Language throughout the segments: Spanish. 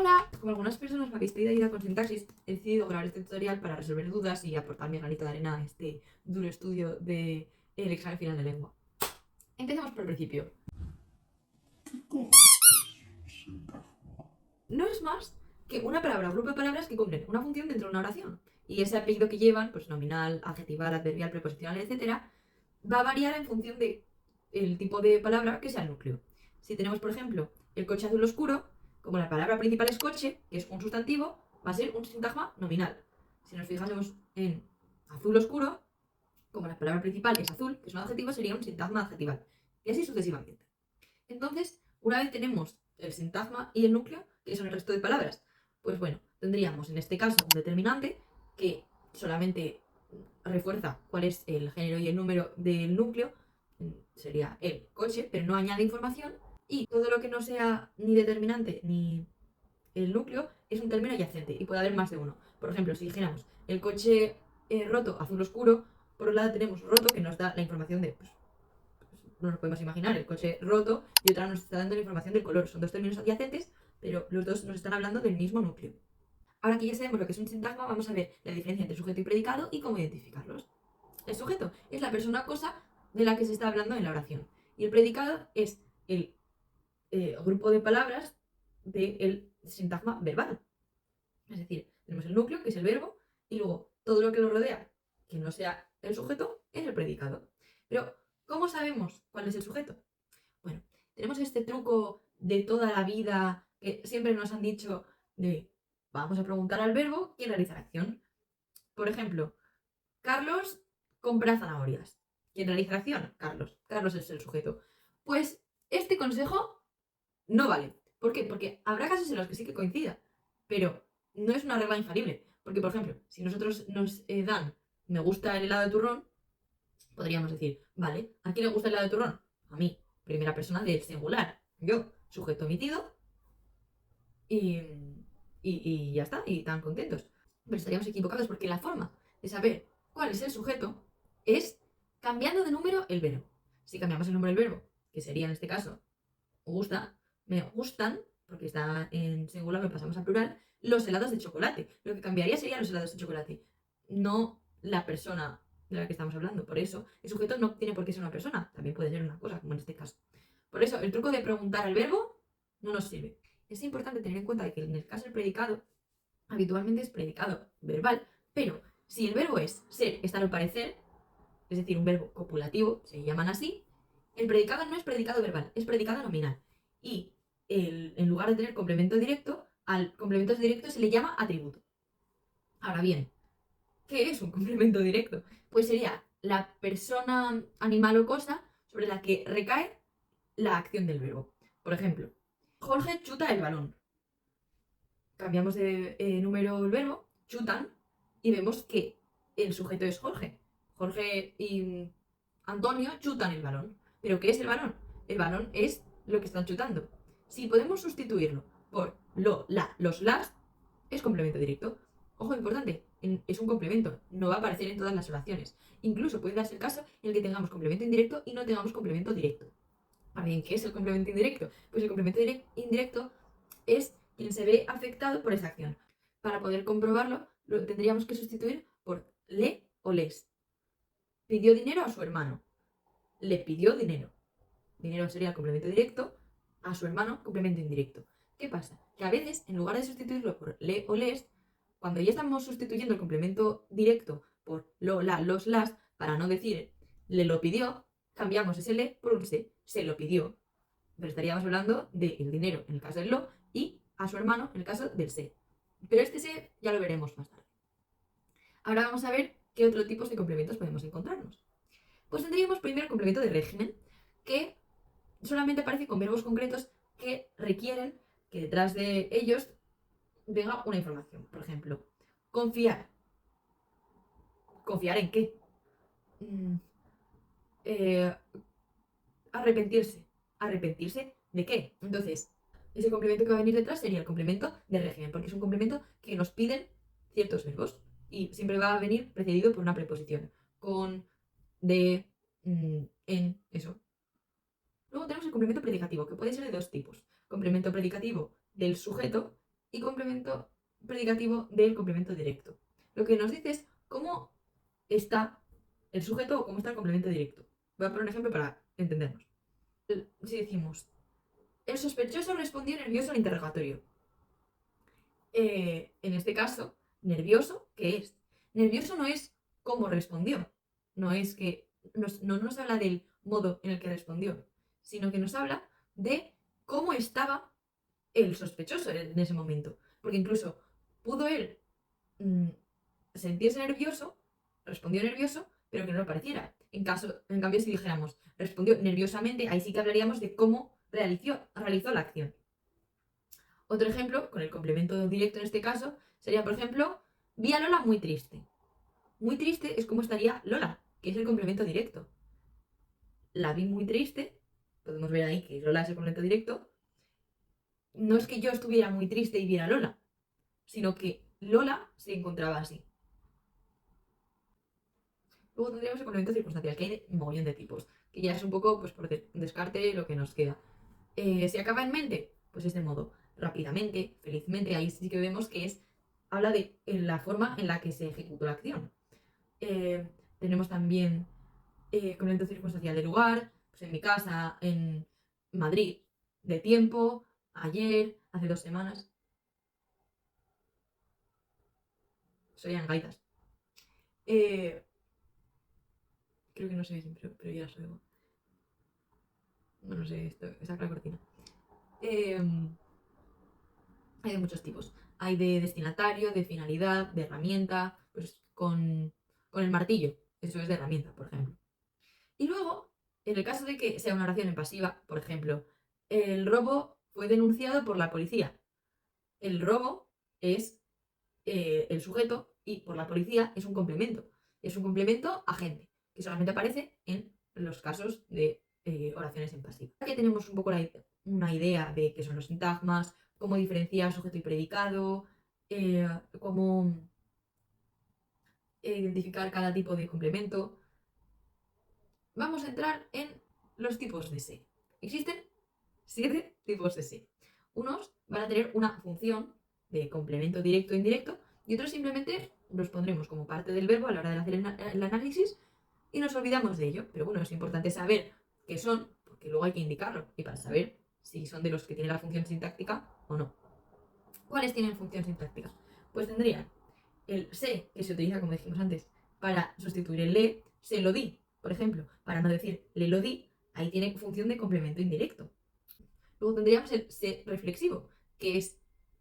Hola, como algunas personas me habéis pedido ayuda con sintaxis, he decidido grabar este tutorial para resolver dudas y aportar mi granito de arena a este duro estudio del examen final de lengua. Empecemos por el principio. No es más que una palabra o grupo de palabras que cumplen una función dentro de una oración. Y ese apellido que llevan, pues nominal, adjetival, adverbial, preposicional, etcétera, va a variar en función del tipo de palabra que sea el núcleo. Si tenemos, por ejemplo, el coche azul oscuro, como la palabra principal es coche, que es un sustantivo, va a ser un sintagma nominal. Si nos fijásemos en azul oscuro, como la palabra principal es azul, que es un adjetivo, sería un sintagma adjetival. Y así sucesivamente. Entonces, una vez tenemos el sintagma y el núcleo, que son el resto de palabras, pues bueno, tendríamos en este caso un determinante que solamente refuerza cuál es el género y el número del núcleo, sería el coche, pero no añade información, y todo lo que no sea ni determinante ni el núcleo es un término adyacente y puede haber más de uno. Por ejemplo, si dijéramos el coche roto, azul oscuro, por un lado tenemos roto que nos da la información de, pues, no nos podemos imaginar el coche roto y otra nos está dando la información del color. Son dos términos adyacentes, pero los dos nos están hablando del mismo núcleo. Ahora que ya sabemos lo que es un sintagma, vamos a ver la diferencia entre sujeto y predicado y cómo identificarlos. El sujeto es la persona o cosa de la que se está hablando en la oración. Y el predicado es el grupo de palabras del sintagma verbal. Es decir, tenemos el núcleo, que es el verbo, y luego todo lo que lo rodea, que no sea el sujeto, es el predicado. Pero, ¿cómo sabemos cuál es el sujeto? Bueno, tenemos este truco de toda la vida que siempre nos han dicho de vamos a preguntar al verbo quién realiza la acción. Por ejemplo, Carlos compra zanahorias. ¿Quién realiza la acción? Carlos. Carlos es el sujeto. Pues este consejo no vale. ¿Por qué? Porque habrá casos en los que sí que coincida, pero no es una regla infalible. Porque, por ejemplo, si nosotros nos dan me gusta el helado de turrón, podríamos decir, vale, ¿a quién le gusta el helado de turrón? A mí, primera persona del singular. Yo, sujeto omitido, y, y ya está, y tan contentos. Pero estaríamos equivocados porque la forma de saber cuál es el sujeto es cambiando de número el verbo. Si cambiamos el número del verbo, que sería en este caso gusta, me gustan, porque está en singular, lo pasamos a plural, los helados de chocolate. Lo que cambiaría serían los helados de chocolate, no la persona de la que estamos hablando. Por eso, el sujeto no tiene por qué ser una persona, también puede ser una cosa, como en este caso. Por eso, el truco de preguntar al verbo no nos sirve. Es importante tener en cuenta que en el caso del predicado, habitualmente es predicado verbal, pero si el verbo es ser, estar o parecer, es decir, un verbo copulativo, se llaman así, el predicado no es predicado verbal, es predicado nominal. Y en lugar de tener complemento directo, al complemento directo se le llama atributo. Ahora bien, ¿qué es un complemento directo? Pues sería la persona, animal o cosa sobre la que recae la acción del verbo. Por ejemplo, Jorge chuta el balón. Cambiamos de número el verbo, chutan, y vemos que el sujeto es Jorge. Jorge y Antonio chutan el balón. ¿Pero qué es el balón? El balón es lo que están chutando. Si podemos sustituirlo por lo, la, los, las, es complemento directo. Ojo, importante, es un complemento, no va a aparecer en todas las oraciones. Incluso puede darse el caso en el que tengamos complemento indirecto y no tengamos complemento directo. Ahora bien, ¿qué es el complemento indirecto? Pues el complemento indirecto es quien se ve afectado por esa acción. Para poder comprobarlo, lo tendríamos que sustituir por le o les. Pidió dinero a su hermano. Le pidió dinero. Dinero sería el complemento directo, a su hermano complemento indirecto. ¿Qué pasa? Que a veces, en lugar de sustituirlo por le o les, cuando ya estamos sustituyendo el complemento directo por lo, la, los, las, para no decir le lo pidió, cambiamos ese le por un se lo pidió. Pero estaríamos hablando del dinero en el caso del lo y a su hermano en el caso del se. Pero este se ya lo veremos más tarde. Ahora vamos a ver qué otros tipos de complementos podemos encontrarnos. Pues tendríamos primero el complemento de régimen, que solamente aparece con verbos concretos que requieren que detrás de ellos venga una información. Por ejemplo, confiar. ¿Confiar en qué? Mm, eh, arrepentirse. ¿Arrepentirse de qué? Entonces, ese complemento que va a venir detrás sería el complemento de régimen, porque es un complemento que nos piden ciertos verbos y siempre va a venir precedido por una preposición. Con, de, en, eso. Luego tenemos el complemento predicativo, que puede ser de dos tipos. Complemento predicativo del sujeto, y complemento predicativo del complemento directo. Lo que nos dice es cómo está el sujeto o cómo está el complemento directo. Voy a poner un ejemplo para entendernos. Si decimos, el sospechoso respondió nervioso al interrogatorio. En este caso, nervioso, ¿qué es? Nervioso no es cómo respondió, no es que no nos habla del modo en el que respondió, sino que nos habla de cómo estaba el sospechoso en ese momento. Porque incluso pudo él sentirse nervioso, respondió nervioso, pero que no lo pareciera. En cambio, si dijéramos respondió nerviosamente, ahí sí que hablaríamos de cómo realizó la acción. Otro ejemplo, con el complemento directo en este caso, sería, por ejemplo, vi a Lola muy triste. Muy triste es como estaría Lola, que es el complemento directo. La vi muy triste, podemos ver ahí que Lola es el complemento directo. No es que yo estuviera muy triste y viera a Lola, sino que Lola se encontraba así. Luego tendríamos el complemento circunstancial, que hay de un mogollón de tipos, que ya es un poco, pues por descarte, lo que nos queda. Si acaba en mente, pues es de modo rápidamente, felizmente, ahí sí que vemos que habla de la forma en la que se ejecutó la acción. Tenemos también complemento circunstancial de lugar, pues en mi casa, en Madrid, de tiempo, ayer, hace 2 semanas. Soy en gaitas. Creo que no se ve siempre, pero ya las oigo. No sé, saca la cortina. Hay de muchos tipos. Hay de destinatario, de finalidad, de herramienta, pues con el martillo. Eso es de herramienta, por ejemplo. Y luego, en el caso de que sea una oración en pasiva, por ejemplo, el robo fue denunciado por la policía. El robo es el sujeto y por la policía es un complemento. Es un complemento agente, que solamente aparece en los casos de oraciones en pasiva. Aquí tenemos un poco una idea de qué son los sintagmas, cómo diferenciar sujeto y predicado, cómo identificar cada tipo de complemento. Vamos a entrar en los tipos de se. Existen 7 tipos de se. Unos van a tener una función de complemento directo e indirecto y otros simplemente los pondremos como parte del verbo a la hora de hacer el análisis y nos olvidamos de ello. Pero bueno, es importante saber qué son, porque luego hay que indicarlo y para saber si son de los que tienen la función sintáctica o no. ¿Cuáles tienen función sintáctica? Pues tendrían el se, que se utiliza, como dijimos antes, para sustituir el le, se lo di, por ejemplo, para no decir le lo di, ahí tiene función de complemento indirecto. Luego tendríamos el se reflexivo, que es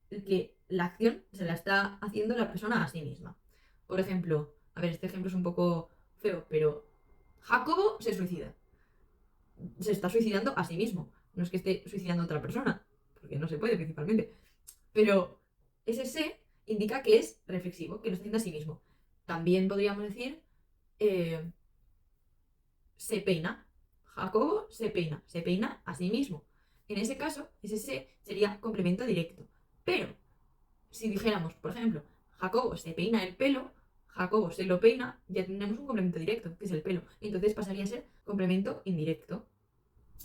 el que la acción se la está haciendo la persona a sí misma. Por ejemplo, a ver, este ejemplo es un poco feo, pero Jacobo se suicida. Se está suicidando a sí mismo. No es que esté suicidando a otra persona, porque no se puede principalmente. Pero ese se indica que es reflexivo, que lo está haciendo a sí mismo. También podríamos decir se peina. Jacobo se peina a sí mismo. En ese caso, ese se sería complemento directo. Pero, si dijéramos, por ejemplo, Jacobo se peina el pelo, Jacobo se lo peina, ya tenemos un complemento directo, que es el pelo. Entonces pasaría a ser complemento indirecto.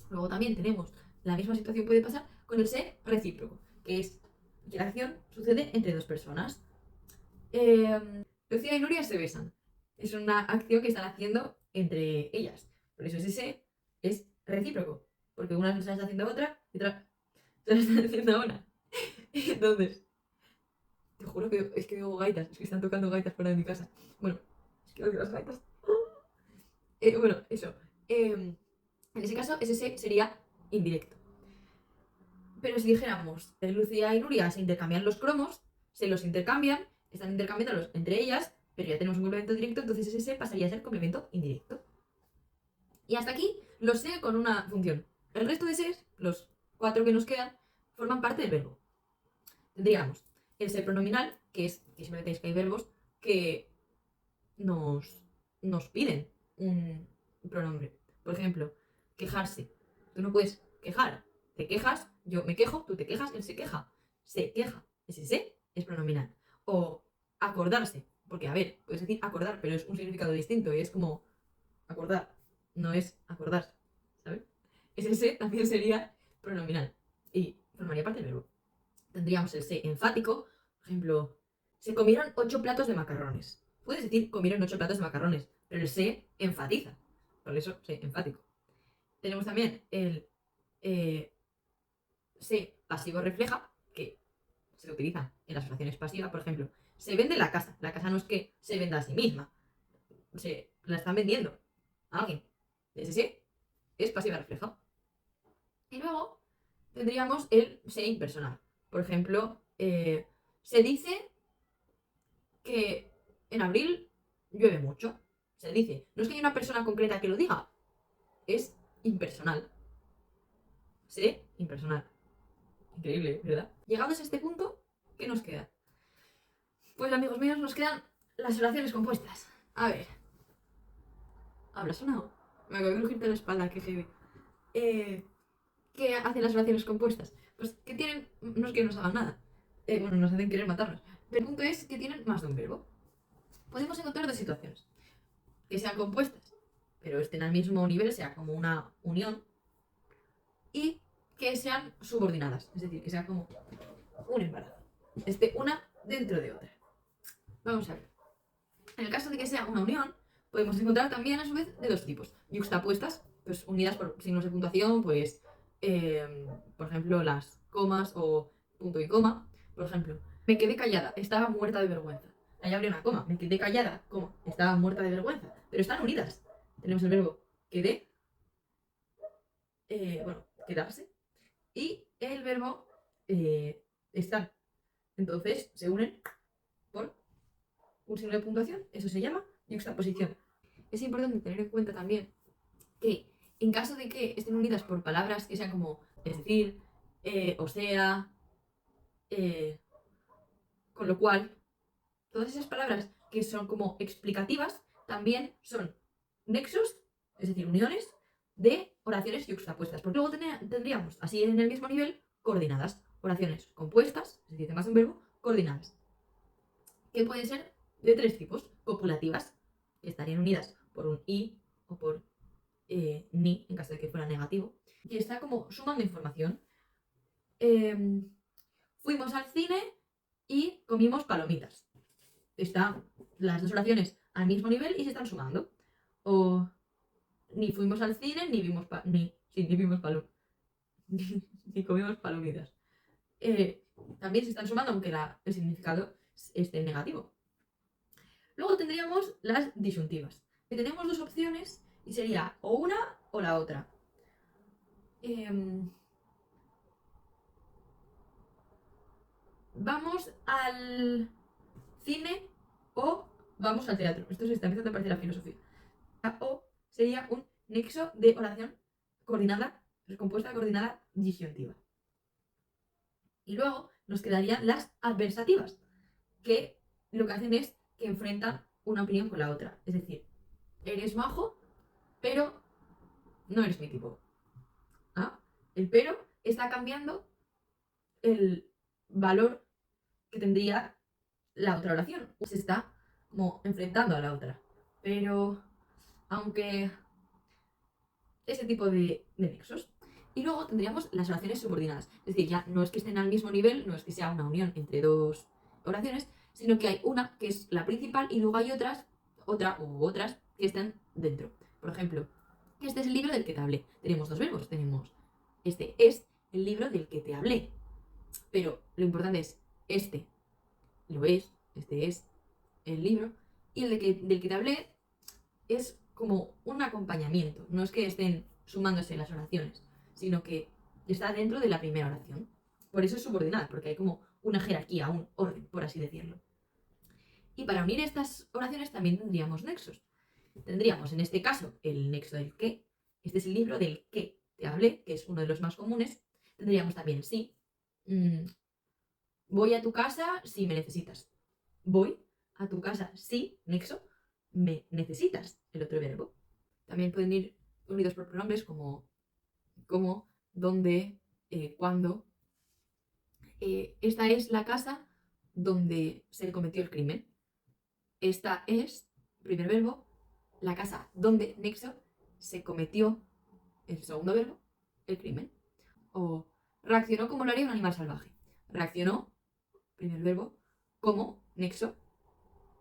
Luego también tenemos, la misma situación puede pasar con el se recíproco, que es que la acción sucede entre dos personas. Lucía y Nuria se besan. Es una acción que están haciendo entre ellas. Por eso ese es recíproco. Porque una se la está haciendo a otra y otra se la está haciendo a una. Entonces, te juro que es que oigo gaitas. Es que están tocando gaitas fuera de mi casa. Bueno, es que oigo las gaitas. Bueno, eso. En ese caso, ese sería indirecto. Pero si dijéramos, Lucía y Nuria se intercambian los cromos, se los intercambian, están intercambiándolos entre ellas, pero ya tenemos un complemento directo, entonces ese se pasaría a ser complemento indirecto. Y hasta aquí los se con una función. El resto de ses, los 4 que nos quedan, forman parte del verbo. Tendríamos el se pronominal, que es que simplemente es que hay verbos que nos piden un pronombre. Por ejemplo, quejarse. Tú no puedes quejar. Te quejas, yo me quejo, tú te quejas, él se queja. Se queja. Ese se es pronominal. O acordarse. Porque, a ver, puedes decir acordar, pero es un significado distinto. Y es como acordar. No es acordarse. ¿Sabes? Ese se también sería pronominal. Y formaría parte del verbo. tendríamos el se enfático. Por ejemplo, se comieron 8 platos de macarrones. Puedes decir comieron 8 platos de macarrones, pero el se enfatiza. Por eso, se enfático. Tenemos también el se pasivo refleja, que se utiliza en las oraciones pasivas. Por ejemplo, se vende la casa. La casa no es que se venda a sí misma, se la están vendiendo a alguien. Ese sí es pasiva refleja. Y luego tendríamos el se impersonal. Por ejemplo, se dice que en abril llueve mucho. Se dice. No es que haya una persona concreta que lo diga. Es impersonal. Se impersonal. Increíble, ¿verdad? Llegados a este punto, ¿qué nos queda? Pues amigos míos, nos quedan las oraciones compuestas. A ver. ¿Habrá sonado? Me acabo de crujirte la espalda, qué heavy. ¿Qué hacen las oraciones compuestas? Pues que tienen. No es que nos hagan nada. Bueno, nos hacen querer matarnos. Pero el punto es que tienen más de un verbo. Podemos encontrar dos situaciones. Que sean compuestas, pero estén al mismo nivel, sea como una unión. Y que sean subordinadas. Es decir, que sea como un embarazo. Una dentro de otra. Vamos a ver. En el caso de que sea una unión, podemos encontrar también a su vez de dos tipos. Yuxtapuestas, pues unidas por signos de puntuación, pues por ejemplo las comas o punto y coma. Por ejemplo, me quedé callada, estaba muerta de vergüenza. Ahí habría una coma, me quedé callada, coma, estaba muerta de vergüenza. Pero están unidas. Tenemos el verbo quedé, quedarse, y el verbo estar. Entonces se unen por un signo de puntuación, eso se llama yuxtaposición. Es importante tener en cuenta también que en caso de que estén unidas por palabras que sean como es decir, o sea, con lo cual, todas esas palabras que son como explicativas también son nexos, es decir, uniones de oraciones yuxtapuestas. Porque luego tendríamos, así en el mismo nivel, coordinadas, oraciones compuestas, es decir, de más de un verbo, coordinadas. Que pueden ser de tres tipos: copulativas, que estarían unidas por un i o por ni, en caso de que fuera negativo, que está como sumando información. Fuimos al cine y comimos palomitas. Están las dos oraciones al mismo nivel y se están sumando. O ni fuimos al cine ni vimos ni vimos ni comimos palomitas. También se están sumando aunque el significado esté negativo. Luego tendríamos las disyuntivas, que tenemos dos opciones y sería o una o la otra. Vamos al cine o vamos al teatro. Esto se está empezando a parecer a filosofía. O sería un nexo de oración coordinada, recompuesta coordinada disyuntiva. Y luego nos quedarían las adversativas, que lo que hacen es que enfrentan una opinión con la otra. Es decir, eres majo, pero no eres mi tipo. ¿Ah? El pero está cambiando el valor que tendría la otra oración. Se está como enfrentando a la otra. Pero, aunque ese tipo de nexos. Y luego tendríamos las oraciones subordinadas. Es decir, ya no es que estén al mismo nivel, no es que sea una unión entre dos oraciones, sino que hay una que es la principal y luego hay otras que están dentro. Por ejemplo, este es el libro del que te hablé. Tenemos dos verbos. Tenemos este es el libro del que te hablé. Pero lo importante es este este es el libro. Y el del que te hablé es como un acompañamiento. No es que estén sumándose las oraciones, sino que está dentro de la primera oración. Por eso es subordinada, porque hay como una jerarquía, un orden, por así decirlo. Y para unir estas oraciones también tendríamos nexos. Tendríamos en este caso el nexo del que. Este es el libro del que te hablé, que es uno de los más comunes. Tendríamos también sí. Voy a tu casa si me necesitas. Voy a tu casa si, nexo, me necesitas, el otro verbo. También pueden ir unidos por pronombres como cómo, dónde, cuándo. Esta es la casa donde se cometió el crimen. Esta es, primer verbo, la casa donde, nexo, se cometió, el segundo verbo, el crimen. O reaccionó como lo haría un animal salvaje. reaccionó, primer verbo, como nexo,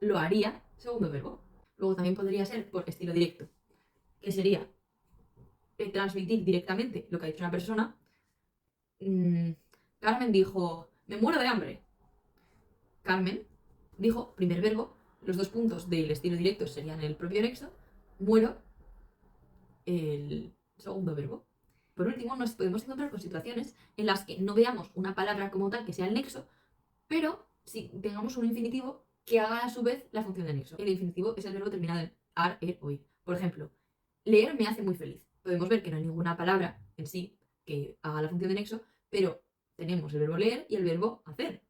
lo haría, segundo verbo. Luego también podría ser por estilo directo, que sería transmitir directamente lo que ha dicho una persona. Carmen dijo, me muero de hambre. Carmen dijo, primer verbo, los dos puntos del estilo directo serían el propio nexo, muero, el segundo verbo. Por último, nos podemos encontrar con situaciones en las que no veamos una palabra como tal que sea el nexo, pero si tengamos un infinitivo que haga a su vez la función de nexo. El infinitivo es el verbo terminado en ar, er o ir. Por ejemplo, leer me hace muy feliz. Podemos ver que no hay ninguna palabra en sí que haga la función de nexo, pero tenemos el verbo leer y el verbo hacer.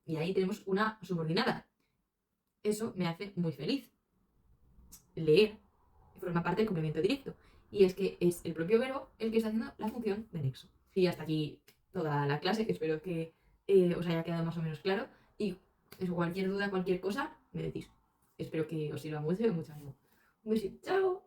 Y ahí tenemos una subordinada. Eso me hace muy feliz. Leer forma parte del complemento directo. Y es que es el propio verbo el que está haciendo la función de nexo. Y hasta aquí toda la clase. Espero que os haya quedado más o menos claro. Y eso, cualquier duda, cualquier cosa, me decís. Espero que os sirva mucho y mucho ánimo. Un besito. Chao.